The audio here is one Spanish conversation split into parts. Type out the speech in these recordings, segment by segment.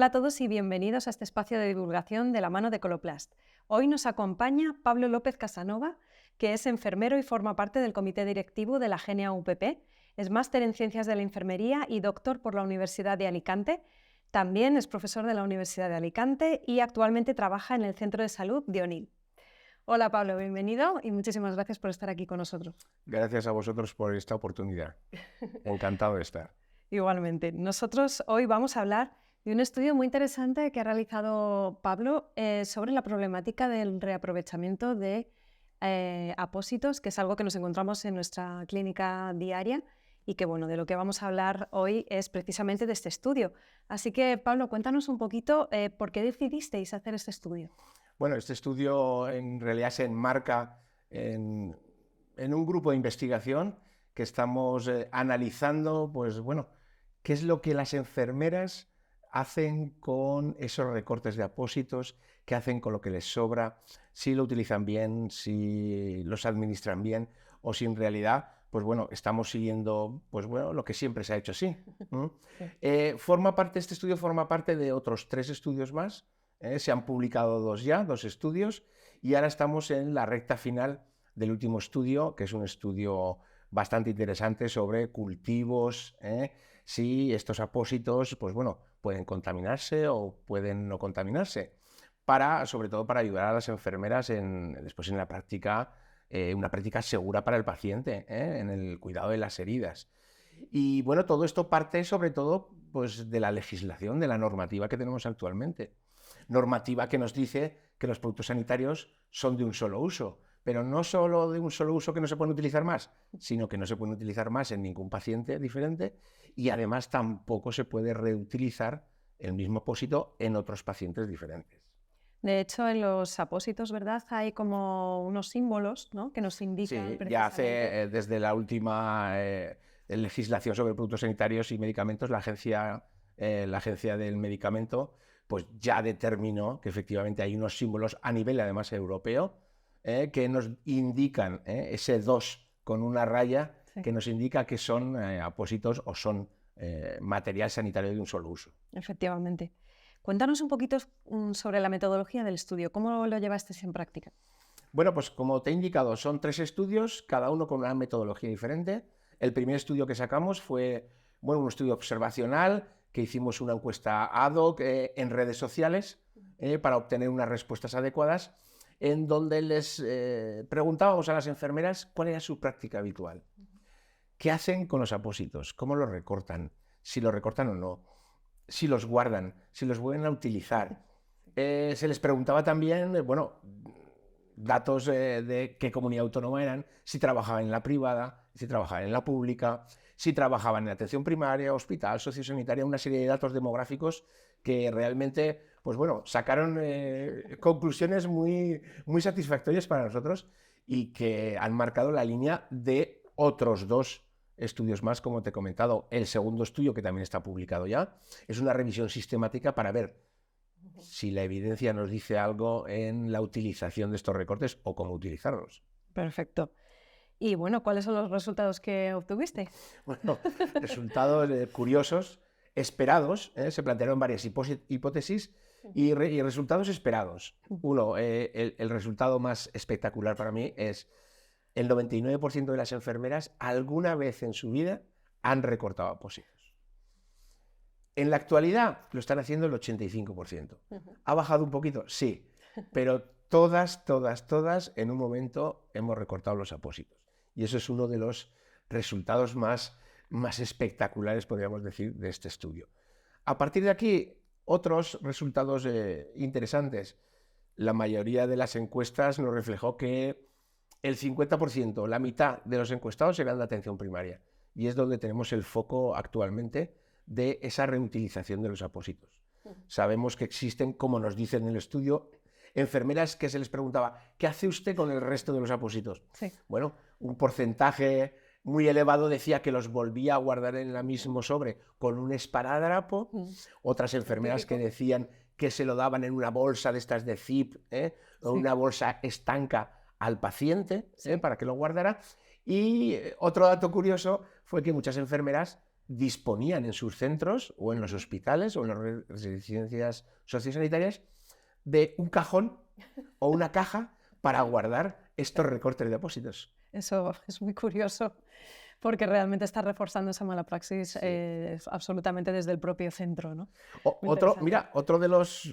Hola a todos y bienvenidos a este espacio de divulgación de la mano de Coloplast. Hoy nos acompaña Pablo López Casanova, que es enfermero y forma parte del comité directivo de la Genia UPP. Es máster en Ciencias de la Enfermería y doctor por la Universidad de Alicante. También es profesor de la Universidad de Alicante y actualmente trabaja en el Centro de Salud de Onil. Hola Pablo, bienvenido y muchísimas gracias por estar aquí con nosotros. Gracias a vosotros por esta oportunidad. Encantado de estar. Igualmente. Nosotros hoy vamos a hablar de un estudio muy interesante que ha realizado Pablo sobre la problemática del reaprovechamiento de apósitos, que es algo que nos encontramos en nuestra clínica diaria y que, bueno, de lo que vamos a hablar hoy es precisamente de este estudio. Así que, Pablo, cuéntanos un poquito por qué decidisteis hacer este estudio. Bueno, este estudio en realidad se enmarca en un grupo de investigación que estamos analizando, pues bueno, qué es lo que las enfermeras hacen con esos recortes de apósitos, qué hacen con lo que les sobra, si lo utilizan bien, si los administran bien o si en realidad, pues bueno, estamos siguiendo, pues bueno, lo que siempre se ha hecho así. Este estudio forma parte de otros 3 estudios más. Se han publicado 2 estudios, y ahora estamos en la recta final del último estudio, que es un estudio bastante interesante sobre cultivos, si estos apósitos, pues bueno, pueden contaminarse o pueden no contaminarse, sobre todo para ayudar a las enfermeras después en la práctica, una práctica segura para el paciente, en el cuidado de las heridas. Y bueno, todo esto parte sobre todo pues, de la legislación, de la normativa que tenemos actualmente. Normativa que nos dice que los productos sanitarios son de un solo uso, pero no solo de un solo uso que no se pueden utilizar más, sino que no se pueden utilizar más en ningún paciente diferente, y además tampoco se puede reutilizar el mismo apósito en otros pacientes diferentes. De hecho, en los apósitos, ¿verdad? Hay como unos símbolos, ¿no?, que nos indican Sí, ya precisamente. hace desde la última legislación sobre productos sanitarios y medicamentos, la agencia del medicamento, pues ya determinó que efectivamente hay unos símbolos a nivel además europeo, que nos indican ese 2 con una raya, Sí, que nos indica que son apósitos o son material sanitario de un solo uso. efectivamente. Cuéntanos un poquito sobre la metodología del estudio. ¿Cómo lo llevasteis en práctica? Bueno, pues como te he indicado, son 3 estudios, cada uno con una metodología diferente. El primer estudio que sacamos fue, bueno, un estudio observacional, que hicimos una encuesta ad hoc en redes sociales para obtener unas respuestas adecuadas, en donde les preguntábamos a las enfermeras cuál era su práctica habitual. ¿Qué hacen con los apósitos? ¿Cómo los recortan? Si los recortan o no. Si los guardan, si los vuelven a utilizar. Se les preguntaba también, bueno, datos de qué comunidad autónoma eran, si trabajaban en la privada, si trabajaban en la pública, si trabajaban en atención primaria, hospital, sociosanitaria, una serie de datos demográficos que realmente, pues bueno, sacaron conclusiones muy, muy satisfactorias para nosotros y que han marcado la línea de otros 2 estudios más, como te he comentado. El segundo estudio, que también está publicado ya, es una revisión sistemática para ver si la evidencia nos dice algo en la utilización de estos recortes o cómo utilizarlos. Perfecto. Y bueno, ¿cuáles son los resultados que obtuviste? Bueno, resultados curiosos, esperados, se plantearon varias hipótesis y resultados esperados. Uno, el resultado más espectacular para mí es el 99% de las enfermeras alguna vez en su vida han recortado apósitos. En la actualidad lo están haciendo el 85%. ¿Ha bajado un poquito? Sí, pero todas en un momento hemos recortado los apósitos. Y eso es uno de los resultados más espectaculares, podríamos decir, de este estudio. A partir de aquí, otros resultados interesantes. La mayoría de las encuestas nos reflejó que el 50%, la mitad de los encuestados eran de atención primaria. Y es donde tenemos el foco actualmente de esa reutilización de los apósitos. Sabemos que existen, como nos dicen en el estudio, enfermeras que se les preguntaba, ¿qué hace usted con el resto de los apósitos? Sí. Bueno, un porcentaje muy elevado decía que los volvía a guardar en el mismo sobre con un esparadrapo. Otras enfermeras que decían que se lo daban en una bolsa de estas de zip, o una bolsa estanca al paciente, para que lo guardara. Y otro dato curioso fue que muchas enfermeras disponían en sus centros o en los hospitales o en las residencias sociosanitarias de un cajón o una caja para guardar estos recortes de apósitos. Eso es muy curioso, porque realmente está reforzando esa mala praxis Sí. absolutamente desde el propio centro, ¿no? Muy Otro, interesante. mira,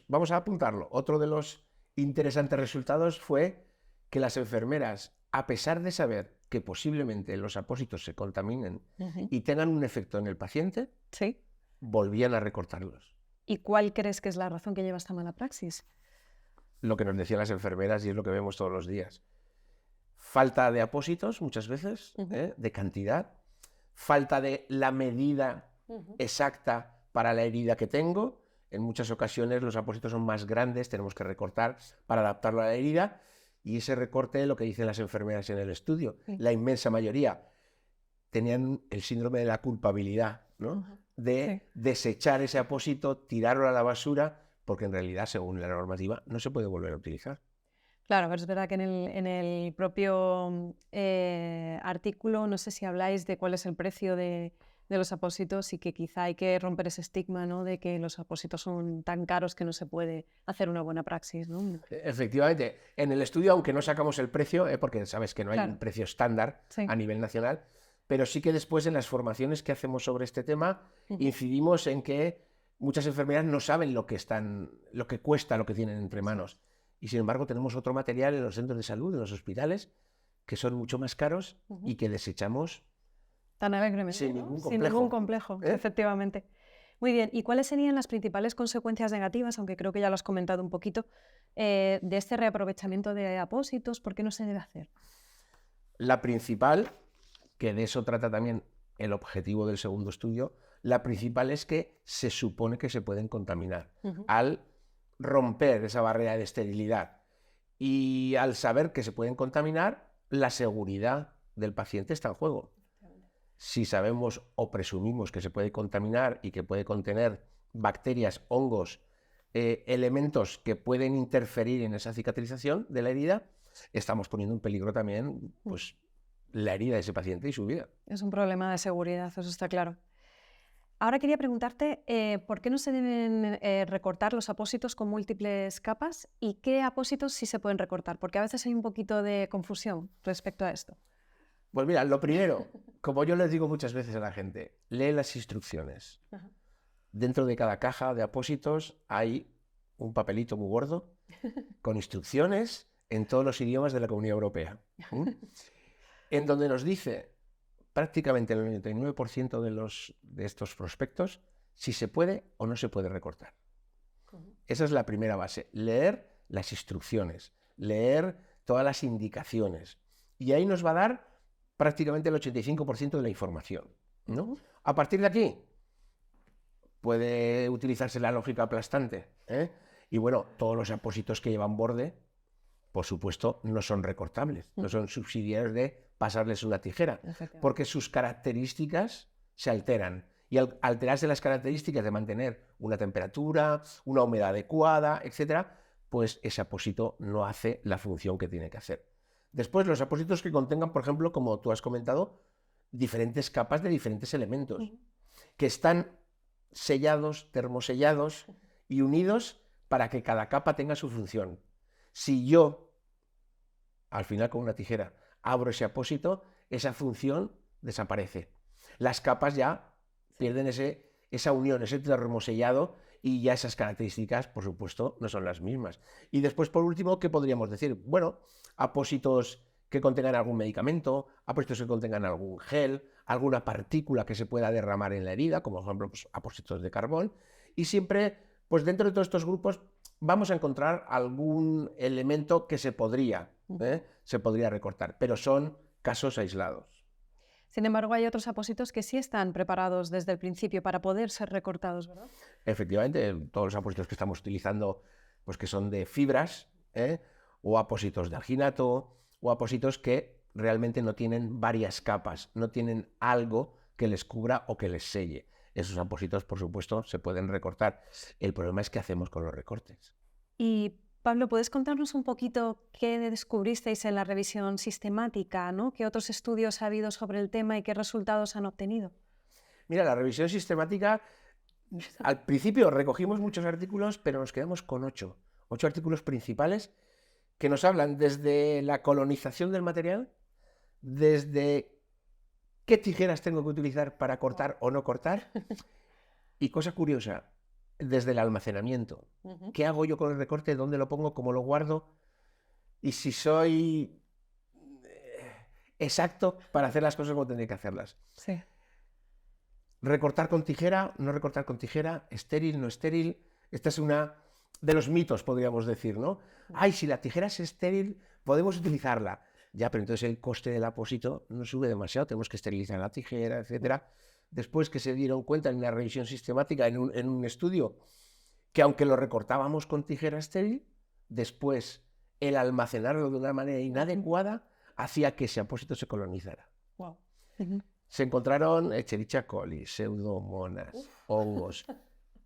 vamos a apuntarlo, otro de los interesantes resultados fue que las enfermeras, a pesar de saber que posiblemente los apósitos se contaminen Ujú. y tengan un efecto en el paciente, Sí. volvían a recortarlos. ¿Y cuál crees que es la razón que lleva esta mala praxis? Lo que nos decían las enfermeras y es lo que vemos todos los días. Falta de apósitos muchas veces, Ujú. de cantidad, falta de la medida Ujú. exacta para la herida que tengo. En muchas ocasiones los apósitos son más grandes, tenemos que recortar para adaptarlo a la herida y ese recorte, lo que dicen las enfermeras en el estudio, Sí. la inmensa mayoría tenían el síndrome de la culpabilidad, ¿no? Ujú. De Sí. desechar ese apósito, tirarlo a la basura, porque en realidad, según la normativa, no se puede volver a utilizar. Claro, pero es verdad que en el propio artículo, no sé si habláis de cuál es el precio de los apósitos y que quizá hay que romper ese estigma, ¿no? De que los apósitos son tan caros que no se puede hacer una buena praxis, ¿no? Efectivamente, en el estudio, aunque no sacamos el precio, porque sabes que no hay un Claro, precio estándar sí. a nivel nacional, pero sí que después en las formaciones que hacemos sobre este tema Ujú. incidimos en que muchas enfermeras no saben lo que cuesta lo que tienen entre Eso manos. es. Y sin embargo tenemos otro material en los centros de salud, en los hospitales, que son mucho más caros Ujú. y que desechamos Tan alegremente, sin ¿no? ningún Sin ningún complejo. complejo, ¿Eh? efectivamente. Muy bien, ¿y cuáles serían las principales consecuencias negativas, aunque creo que ya lo has comentado un poquito, de este reaprovechamiento de apósitos? ¿Por qué no se debe hacer? La principal, que de eso trata también el objetivo del segundo estudio, la principal es que se supone que se pueden contaminar Ujú. al romper esa barrera de esterilidad y al saber que se pueden contaminar, la seguridad del paciente está en juego. Si sabemos o presumimos que se puede contaminar y que puede contener bacterias, hongos, elementos que pueden interferir en esa cicatrización de la herida, estamos poniendo en peligro también pues, la herida de ese paciente y su vida. Es un problema de seguridad, eso está claro. Ahora quería preguntarte, ¿por qué no se deben recortar los apósitos con múltiples capas y qué apósitos sí se pueden recortar? Porque a veces hay un poquito de confusión respecto a esto. Pues mira, lo primero, como yo les digo muchas veces a la gente, lee las instrucciones. Ajá. Dentro de cada caja de apósitos hay un papelito muy gordo con instrucciones en todos los idiomas de la Comunidad Europea, en donde nos dice prácticamente el 99% de estos prospectos si se puede o no se puede recortar. Esa es la primera base, leer las instrucciones, leer todas las indicaciones. Y ahí nos va a dar prácticamente el 85% de la información, ¿no? A partir de aquí, puede utilizarse la lógica aplastante, ¿eh? Y bueno, todos los apósitos que llevan borde, por supuesto, no son recortables, no son subsidiarios de pasarles una tijera, porque sus características se alteran. Y al alterarse las características de mantener una temperatura, una humedad adecuada, etcétera, pues ese apósito no hace la función que tiene que hacer. Después, los apósitos que contengan, por ejemplo, como tú has comentado, diferentes capas de diferentes elementos, que están sellados, termosellados y unidos para que cada capa tenga su función. Si yo, al final con una tijera, abro ese apósito, esa función desaparece. Las capas ya pierden esa unión, ese termosellado y ya esas características, por supuesto, no son las mismas. Y después, por último, ¿qué podríamos decir? Bueno, apósitos que contengan algún medicamento, apósitos que contengan algún gel, alguna partícula que se pueda derramar en la herida, como por ejemplo pues, apósitos de carbón, y siempre, pues dentro de todos estos grupos vamos a encontrar algún elemento que se podría recortar, pero son casos aislados. Sin embargo, hay otros apósitos que sí están preparados desde el principio para poder ser recortados, ¿verdad? Efectivamente, todos los apósitos que estamos utilizando, pues que son de fibras, o apósitos de alginato, o apósitos que realmente no tienen varias capas, no tienen algo que les cubra o que les selle. Esos apósitos, por supuesto, se pueden recortar. El problema es qué hacemos con los recortes. Y Pablo, ¿puedes contarnos un poquito qué descubristeis en la revisión sistemática, ¿no? ¿Qué otros estudios ha habido sobre el tema y qué resultados han obtenido? Mira, la revisión sistemática, al principio recogimos muchos artículos, pero nos quedamos con 8 artículos principales que nos hablan desde la colonización del material, desde qué tijeras tengo que utilizar para cortar o no cortar, y cosa curiosa, desde el almacenamiento. ¿Qué hago yo con el recorte? ¿Dónde lo pongo? ¿Cómo lo guardo? Y si soy exacto para hacer las cosas como tendría que hacerlas. Sí. Recortar con tijera, no recortar con tijera, estéril, no estéril. Esta es una de los mitos, podríamos decir, ¿no? Ay, si la tijera es estéril, podemos utilizarla. Ya, pero entonces el coste del apósito no sube demasiado, tenemos que esterilizar la tijera, etcétera. Después que se dieron cuenta en una revisión sistemática, en un estudio, que aunque lo recortábamos con tijera estéril, después el almacenarlo de una manera inadecuada hacía que ese apósito se colonizara. Wow. Se encontraron Escherichia coli, pseudomonas, hongos.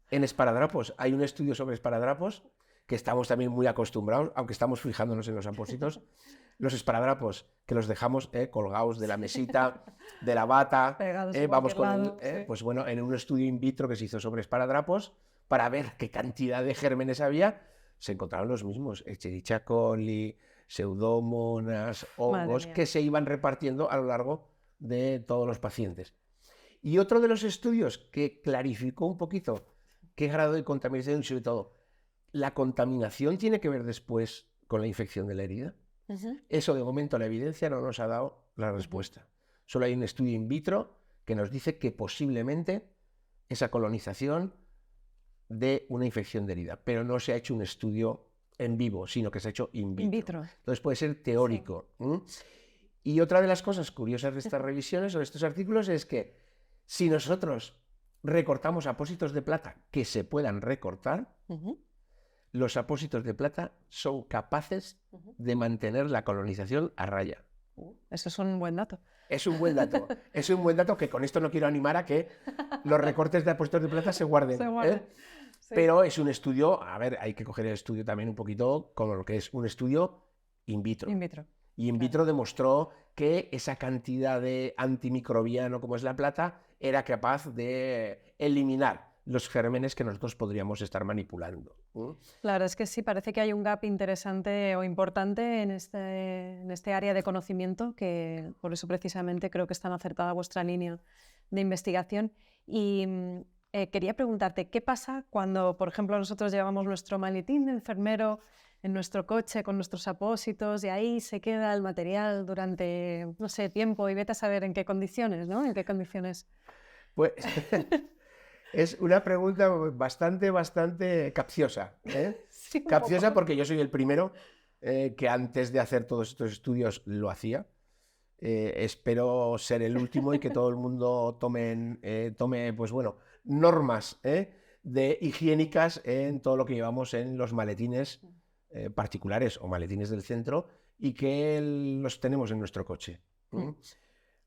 En esparadrapos, hay un estudio sobre esparadrapos que estamos también muy acostumbrados, aunque estamos fijándonos en los apósitos. Los esparadrapos que los dejamos colgados de la mesita, de la bata, vamos con lado, pues bueno, en un estudio in vitro que se hizo sobre esparadrapos para ver qué cantidad de gérmenes había, se encontraron los mismos, Escherichia coli, pseudomonas, hongos, que se iban repartiendo a lo largo de todos los pacientes. Y otro de los estudios que clarificó un poquito qué grado de contaminación y sobre todo la contaminación tiene que ver después con la infección de la herida. Eso de momento la evidencia no nos ha dado la respuesta. Solo hay un estudio in vitro que nos dice que posiblemente esa colonización de una infección de herida, pero no se ha hecho un estudio en vivo, sino que se ha hecho in vitro. Entonces puede ser teórico. Sí. Y otra de las cosas curiosas de estas revisiones o de estos artículos es que si nosotros recortamos apósitos de plata que se puedan recortar, los apósitos de plata son capaces de mantener la colonización a raya. Eso es un buen dato. Es un buen dato. Es un buen dato que con esto no quiero animar a que los recortes de apósitos de plata se guarden. Sí. Pero es un estudio, a ver, hay que coger el estudio también un poquito como lo que es un estudio in vitro. Y in vitro demostró que esa cantidad de antimicrobiano como es la plata era capaz de eliminar los gérmenes que nosotros podríamos estar manipulando. Claro, es que sí, parece que hay un gap interesante o importante en este área de conocimiento, que por eso precisamente creo que es tan acertada vuestra línea de investigación. Y quería preguntarte, ¿qué pasa cuando, por ejemplo, nosotros llevamos nuestro maletín de enfermero en nuestro coche con nuestros apósitos y ahí se queda el material durante, no sé, tiempo y vete a saber en qué condiciones, ¿no? ¿En qué condiciones? Pues es una pregunta bastante capciosa. Sí, capciosa porque yo soy el primero que antes de hacer todos estos estudios lo hacía. Espero ser el último y que todo el mundo tome pues bueno, normas higiénicas en todo lo que llevamos en los maletines particulares o maletines del centro y que los tenemos en nuestro coche.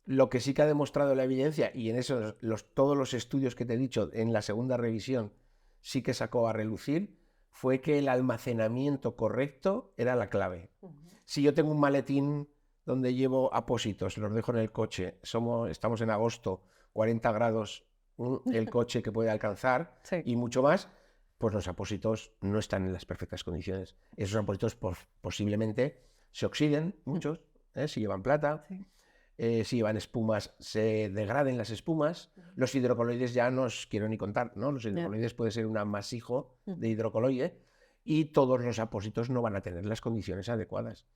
Lo que sí que ha demostrado la evidencia, y en eso todos los estudios que te he dicho en la segunda revisión sí que sacó a relucir, fue que el almacenamiento correcto era la clave. Si yo tengo un maletín donde llevo apósitos, los dejo en el coche, estamos en agosto, 40 grados el coche que puede alcanzar y mucho más, pues los apósitos no están en las perfectas condiciones. Esos apósitos posiblemente se oxiden, muchos, si llevan plata. Si llevan espumas, se degraden las espumas. Los hidrocoloides ya no os quiero ni contar, ¿no? Los hidrocoloides puede ser un amasijo de hidrocoloide y todos los apósitos no van a tener las condiciones adecuadas.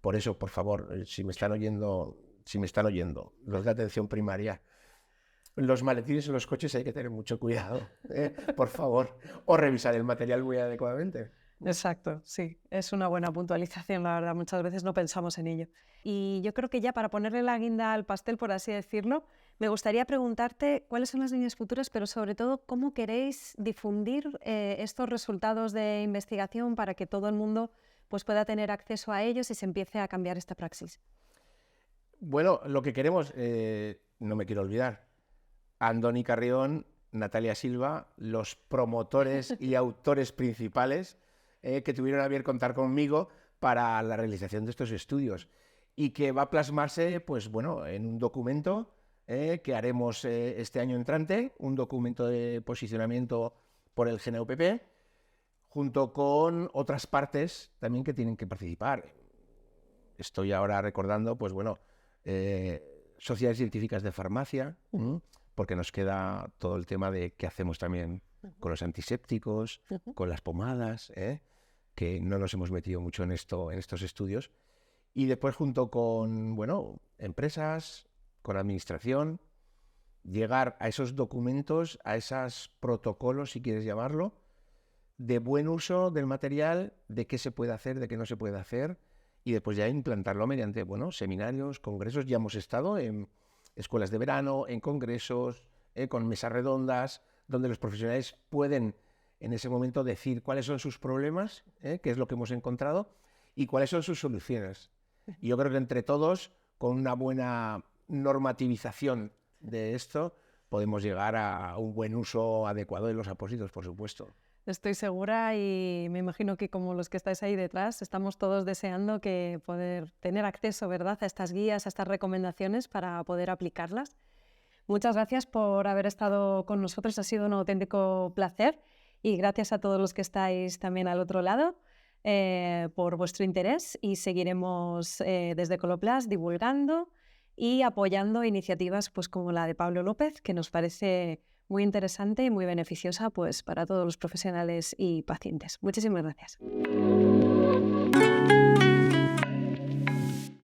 Por eso, por favor, si me están oyendo, los de atención primaria, los maletines en los coches hay que tener mucho cuidado, por favor, o revisar el material muy adecuadamente. Exacto, sí, es una buena puntualización, la verdad, muchas veces no pensamos en ello. Y yo creo que ya para ponerle la guinda al pastel, por así decirlo, me gustaría preguntarte cuáles son las líneas futuras, pero sobre todo cómo queréis difundir estos resultados de investigación para que todo el mundo pues, pueda tener acceso a ellos y se empiece a cambiar esta praxis. Bueno, lo que queremos, no me quiero olvidar, Andoni Carrión, Natalia Silva, los promotores y autores principales que tuvieron a bien contar conmigo para la realización de estos estudios y que va a plasmarse, pues bueno, en un documento que haremos este año entrante, un documento de posicionamiento por el GNUPP, junto con otras partes también que tienen que participar. Estoy ahora recordando, pues bueno, sociedades científicas de farmacia, porque nos queda todo el tema de qué hacemos también con los antisépticos, con las pomadas, que no nos hemos metido mucho en estos estudios. Y después, junto con, bueno, empresas, con administración, llegar a esos documentos, a esos protocolos, si quieres llamarlo, de buen uso del material, de qué se puede hacer, de qué no se puede hacer, y después ya implantarlo mediante, bueno, seminarios, congresos. Ya hemos estado en escuelas de verano, en congresos, con mesas redondas, donde los profesionales pueden en ese momento decir cuáles son sus problemas, qué es lo que hemos encontrado, y cuáles son sus soluciones. Y yo creo que entre todos, con una buena normativización de esto, podemos llegar a un buen uso adecuado de los apósitos, por supuesto. Estoy segura y me imagino que como los que estáis ahí detrás, estamos todos deseando que poder tener acceso, ¿verdad?, a estas guías, a estas recomendaciones para poder aplicarlas. Muchas gracias por haber estado con nosotros, ha sido un auténtico placer y gracias a todos los que estáis también al otro lado por vuestro interés, y seguiremos desde Coloplast divulgando y apoyando iniciativas pues, como la de Pablo López, que nos parece muy interesante y muy beneficiosa pues, para todos los profesionales y pacientes. Muchísimas gracias.